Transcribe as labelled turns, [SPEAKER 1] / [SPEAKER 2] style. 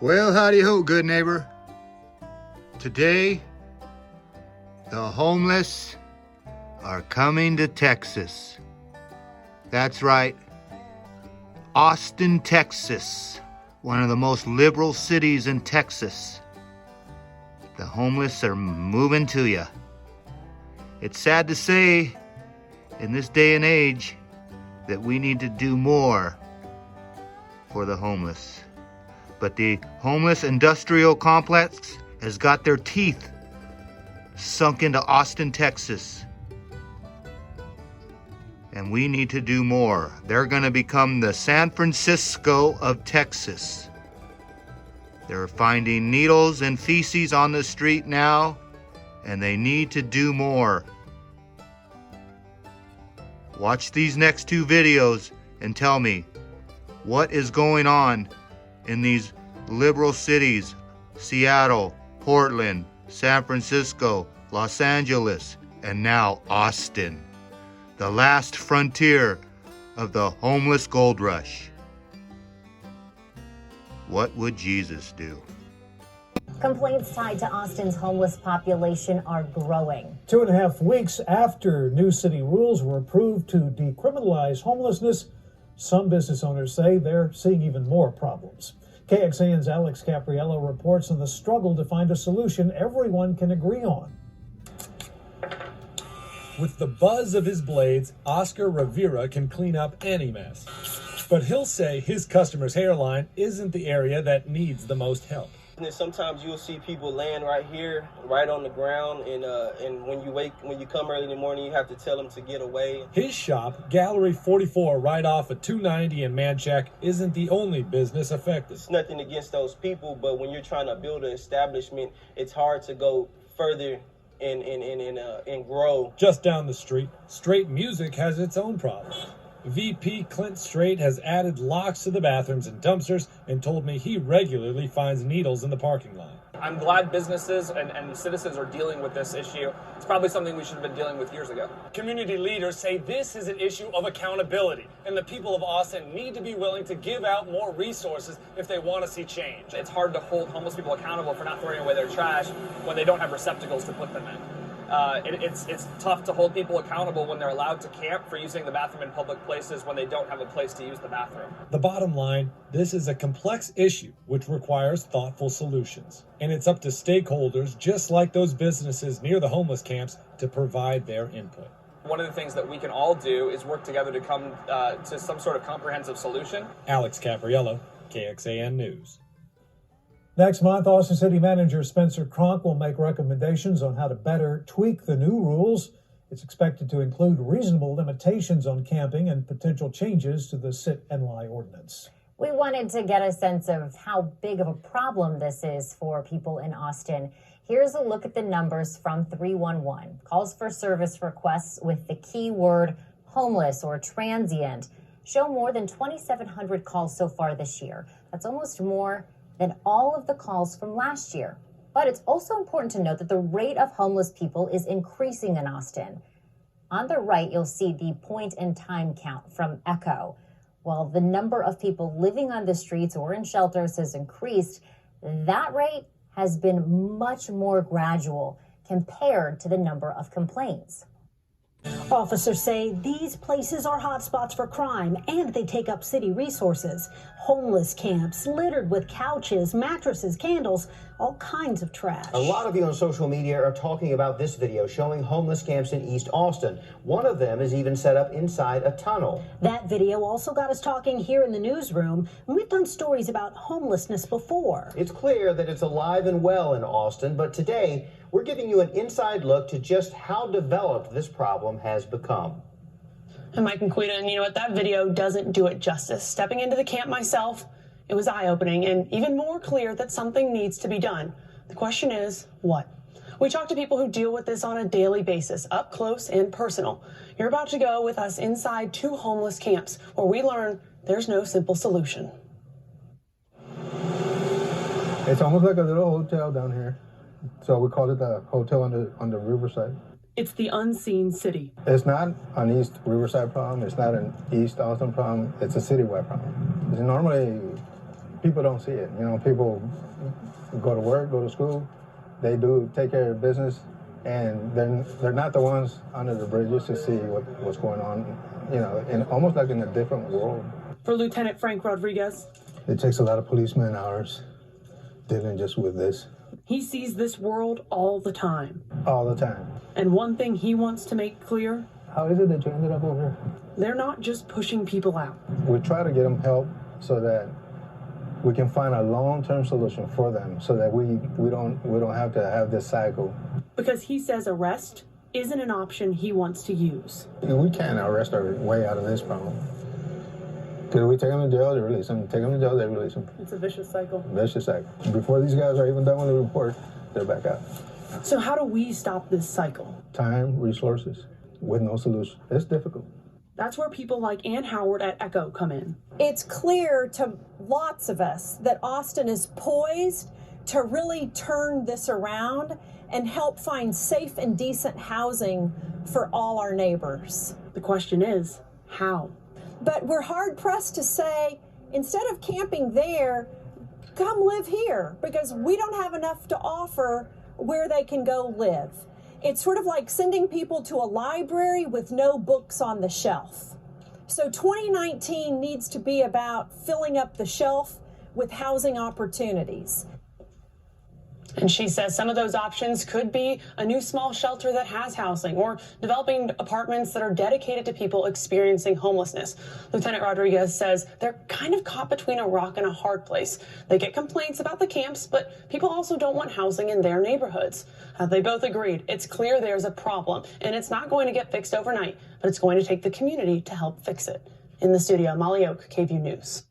[SPEAKER 1] Well, howdy ho, good neighbor. Today, the homeless are coming to Texas. That's right, Austin, Texas, one of the most liberal cities in Texas. The homeless are moving to you. It's sad to say, in this day and age, that we need to do more for the homeless. But the homeless industrial complex has got their teeth sunk into Austin, Texas. And we need to do more. They're going to become the San Francisco of Texas. They're finding needles and feces on the street now, and they need to do more. Watch these next two videos and tell me what is going on in these liberal cities: Seattle, Portland, San Francisco, Los Angeles, and now Austin, the last frontier of the homeless gold rush. What would Jesus do?
[SPEAKER 2] Complaints tied to Austin's homeless population are growing.
[SPEAKER 3] 2.5 weeks after new city rules were approved to decriminalize homelessness, some business owners say they're seeing even more problems. KXAN's Alex Capriello reports on the struggle to find a solution everyone can agree on.
[SPEAKER 4] With the buzz of his blades, Oscar Rivera can clean up any mess. But he'll say his customer's hairline isn't the area that needs the most help.
[SPEAKER 5] And sometimes you'll see people laying right here, right on the ground, and when you come early in the morning, you have to tell them to get away.
[SPEAKER 4] His shop, Gallery 44, right off of 290 in Manchac, isn't the only business affected.
[SPEAKER 5] It's nothing against those people, but when you're trying to build an establishment, it's hard to go further and grow.
[SPEAKER 4] Just down the street, Straight Music has its own problems. VP Clint Straight has added locks to the bathrooms and dumpsters and told me he regularly finds needles in the parking lot.
[SPEAKER 6] I'm glad businesses and citizens are dealing with this issue. It's probably something we should have been dealing with years ago.
[SPEAKER 7] Community leaders say this is an issue of accountability, and the people of Austin need to be willing to give out more resources if they want to see change.
[SPEAKER 6] It's hard to hold homeless people accountable for not throwing away their trash when they don't have receptacles to put them in. It's tough to hold people accountable when they're allowed to camp for using the bathroom in public places when they don't have a place to use the bathroom.
[SPEAKER 4] The bottom line, this is a complex issue which requires thoughtful solutions. And it's up to stakeholders, just like those businesses near the homeless camps, to provide their input.
[SPEAKER 6] One of the things that we can all do is work together to come to some sort of comprehensive solution.
[SPEAKER 4] Alex Capriello, KXAN News.
[SPEAKER 3] Next month, Austin City Manager Spencer Cronk will make recommendations on how to better tweak the new rules. It's expected to include reasonable limitations on camping and potential changes to the sit and lie ordinance.
[SPEAKER 2] We wanted to get a sense of how big of a problem this is for people in Austin. Here's a look at the numbers from 311. Calls for service requests with the keyword homeless or transient show more than 2,700 calls so far this year. That's almost more than all of the calls from last year. But it's also important to note that the rate of homeless people is increasing in Austin. On the right, you'll see the point in time count from Echo. While the number of people living on the streets or in shelters has increased, that rate has been much more gradual compared to the number of complaints.
[SPEAKER 8] Officers say these places are hotspots for crime and they take up city resources. Homeless camps littered with couches, mattresses, candles, all kinds of trash.
[SPEAKER 9] A lot of you on social media are talking about this video showing homeless camps in East Austin. One of them is even set up inside a tunnel.
[SPEAKER 8] That video also got us talking here in the newsroom. We've done stories about homelessness before.
[SPEAKER 9] It's clear that it's alive and well in Austin, but today we're giving you an inside look to just how developed this problem has become.
[SPEAKER 10] I'm Mike McQueen, and you know what? That video doesn't do it justice. Stepping into the camp myself, it was eye-opening and even more clear that something needs to be done. The question is, what? We talk to people who deal with this on a daily basis, up close and personal. You're about to go with us inside 2 homeless camps where we learn there's no simple solution.
[SPEAKER 11] It's almost like a little hotel down here. So we call it the hotel on the riverside.
[SPEAKER 10] It's the unseen city.
[SPEAKER 11] It's not an East Riverside problem. It's not an East Austin problem. It's a citywide problem. It's normally people don't see it. You know, people go to work, go to school, they do take care of business, and they're not the ones under the bridges to see what's going on, you know, in almost like in a different world.
[SPEAKER 10] For Lieutenant Frank Rodriguez,
[SPEAKER 11] it takes a lot of policeman hours dealing just with this.
[SPEAKER 10] He sees this world all the time.
[SPEAKER 11] All the time.
[SPEAKER 10] And one thing he wants to make clear,
[SPEAKER 11] how is it that you ended up over here?
[SPEAKER 10] They're not just pushing people out.
[SPEAKER 11] We try to get them help so that we can find a long-term solution for them, so that we don't have to have this cycle.
[SPEAKER 10] Because he says arrest isn't an option he wants to use.
[SPEAKER 11] We can't arrest our way out of this problem. Because we take them to jail, they release them. Take them to jail, they release them.
[SPEAKER 10] It's a vicious cycle.
[SPEAKER 11] Vicious cycle. Before these guys are even done with the report, they're back out.
[SPEAKER 10] So how do we stop this cycle?
[SPEAKER 11] Time, resources, with no solution. It's difficult.
[SPEAKER 10] That's where people like Ann Howard at ECHO come in.
[SPEAKER 12] It's clear to lots of us that Austin is poised to really turn this around and help find safe and decent housing for all our neighbors.
[SPEAKER 10] The question is, how?
[SPEAKER 12] But we're hard pressed to say, instead of camping there, come live here, because we don't have enough to offer where they can go live. It's sort of like sending people to a library with no books on the shelf. So 2019 needs to be about filling up the shelf with housing opportunities.
[SPEAKER 10] And she says some of those options could be a new small shelter that has housing, or developing apartments that are dedicated to people experiencing homelessness. Lieutenant Rodriguez says they're kind of caught between a rock and a hard place. They get complaints about the camps, but people also don't want housing in their neighborhoods. They both agreed it's clear there's a problem, and it's not going to get fixed overnight, but it's going to take the community to help fix it. In the studio, Molly Oak, KVUE News.